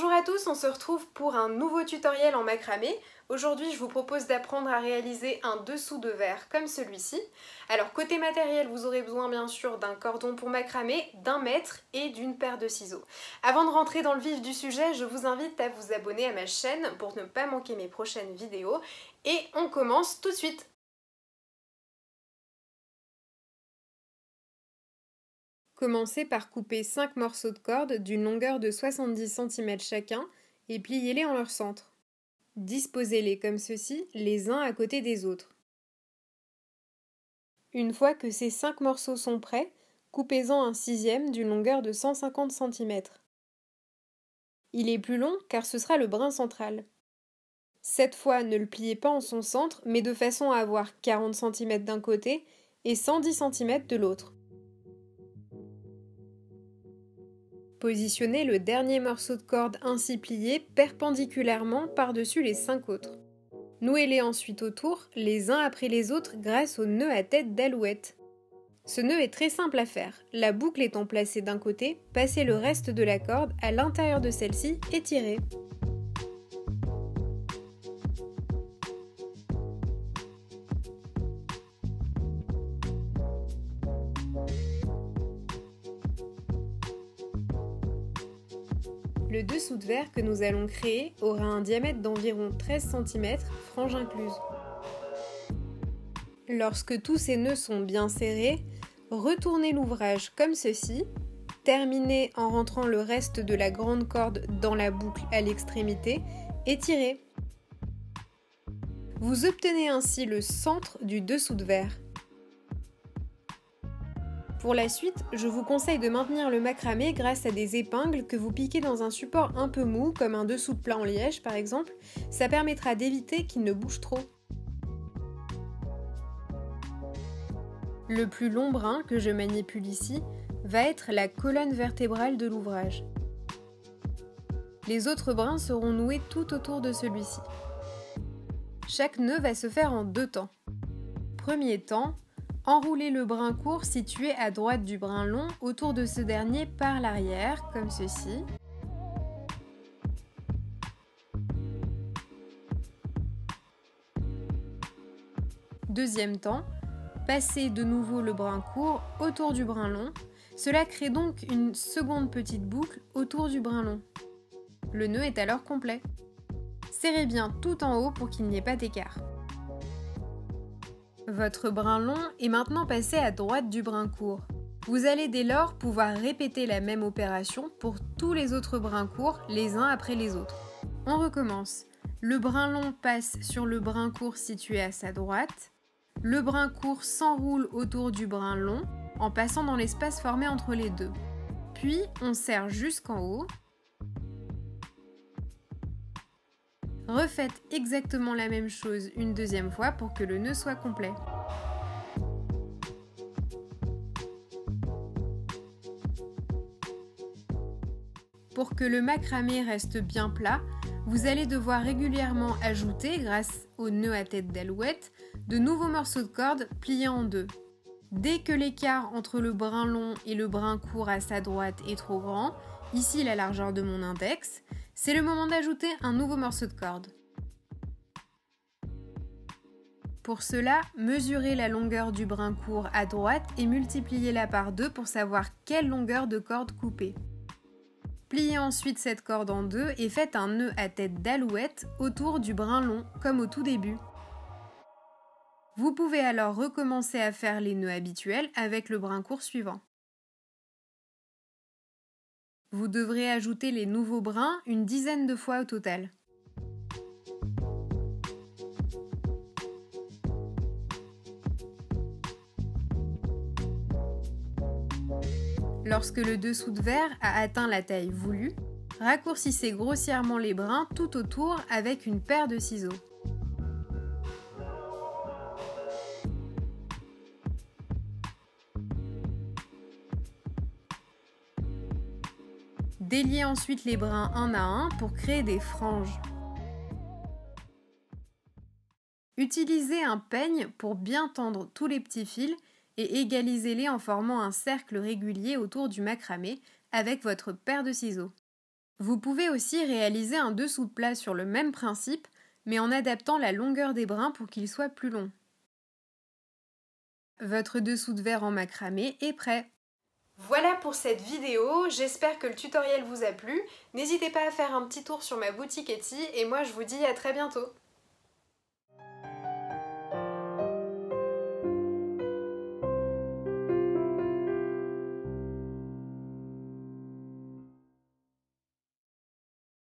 Bonjour à tous, on se retrouve pour un nouveau tutoriel en macramé. Aujourd'hui, je vous propose d'apprendre à réaliser un dessous de verre comme celui-ci. Alors côté matériel, vous aurez besoin bien sûr d'un cordon pour macramé, d'1 mètre et d'une paire de ciseaux. Avant de rentrer dans le vif du sujet, je vous invite à vous abonner à ma chaîne pour ne pas manquer mes prochaines vidéos. Et on commence tout de suite. Commencez par couper 5 morceaux de corde d'une longueur de 70 cm chacun et pliez-les en leur centre. Disposez-les comme ceci, les uns à côté des autres. Une fois que ces 5 morceaux sont prêts, coupez-en un sixième d'une longueur de 150 cm. Il est plus long car ce sera le brin central. Cette fois, ne le pliez pas en son centre, mais de façon à avoir 40 cm d'un côté et 110 cm de l'autre. Positionnez le dernier morceau de corde ainsi plié perpendiculairement par-dessus les 5 autres. Nouez-les ensuite autour, les uns après les autres grâce au nœud à tête d'alouette. Ce nœud est très simple à faire. La boucle étant placée d'un côté, passez le reste de la corde à l'intérieur de celle-ci et tirez. Le dessous de verre que nous allons créer aura un diamètre d'environ 13 cm, frange incluse. Lorsque tous ces nœuds sont bien serrés, retournez l'ouvrage comme ceci, terminez en rentrant le reste de la grande corde dans la boucle à l'extrémité et tirez. Vous obtenez ainsi le centre du dessous de verre. Pour la suite, je vous conseille de maintenir le macramé grâce à des épingles que vous piquez dans un support un peu mou, comme un dessous de plat en liège par exemple. Ça permettra d'éviter qu'il ne bouge trop. Le plus long brin que je manipule ici va être la colonne vertébrale de l'ouvrage. Les autres brins seront noués tout autour de celui-ci. Chaque nœud va se faire en 2 temps. Premier temps, enroulez le brin court situé à droite du brin long autour de ce dernier par l'arrière, comme ceci. Deuxième temps, passez de nouveau le brin court autour du brin long. Cela crée donc une seconde petite boucle autour du brin long. Le nœud est alors complet. Serrez bien tout en haut pour qu'il n'y ait pas d'écart. Votre brin long est maintenant passé à droite du brin court. Vous allez dès lors pouvoir répéter la même opération pour tous les autres brins courts, les uns après les autres. On recommence. Le brin long passe sur le brin court situé à sa droite. Le brin court s'enroule autour du brin long en passant dans l'espace formé entre les deux. Puis on serre jusqu'en haut. Refaites exactement la même chose une deuxième fois pour que le nœud soit complet. Pour que le macramé reste bien plat, vous allez devoir régulièrement ajouter, grâce au nœud à tête d'alouette, de nouveaux morceaux de corde pliés en deux. Dès que l'écart entre le brin long et le brin court à sa droite est trop grand, ici la largeur de mon index, c'est le moment d'ajouter un nouveau morceau de corde. Pour cela, mesurez la longueur du brin court à droite et multipliez-la par 2 pour savoir quelle longueur de corde couper. Pliez ensuite cette corde en deux et faites un nœud à tête d'alouette autour du brin long, comme au tout début. Vous pouvez alors recommencer à faire les nœuds habituels avec le brin court suivant. Vous devrez ajouter les nouveaux brins une dizaine de fois au total. Lorsque le dessous de verre a atteint la taille voulue, raccourcissez grossièrement les brins tout autour avec une paire de ciseaux. Déliez ensuite les brins un à un pour créer des franges. Utilisez un peigne pour bien tendre tous les petits fils et égalisez-les en formant un cercle régulier autour du macramé avec votre paire de ciseaux. Vous pouvez aussi réaliser un dessous de plat sur le même principe, mais en adaptant la longueur des brins pour qu'il soit plus long. Votre dessous de verre en macramé est prêt. Voilà pour cette vidéo, j'espère que le tutoriel vous a plu. N'hésitez pas à faire un petit tour sur ma boutique Etsy et moi je vous dis à très bientôt.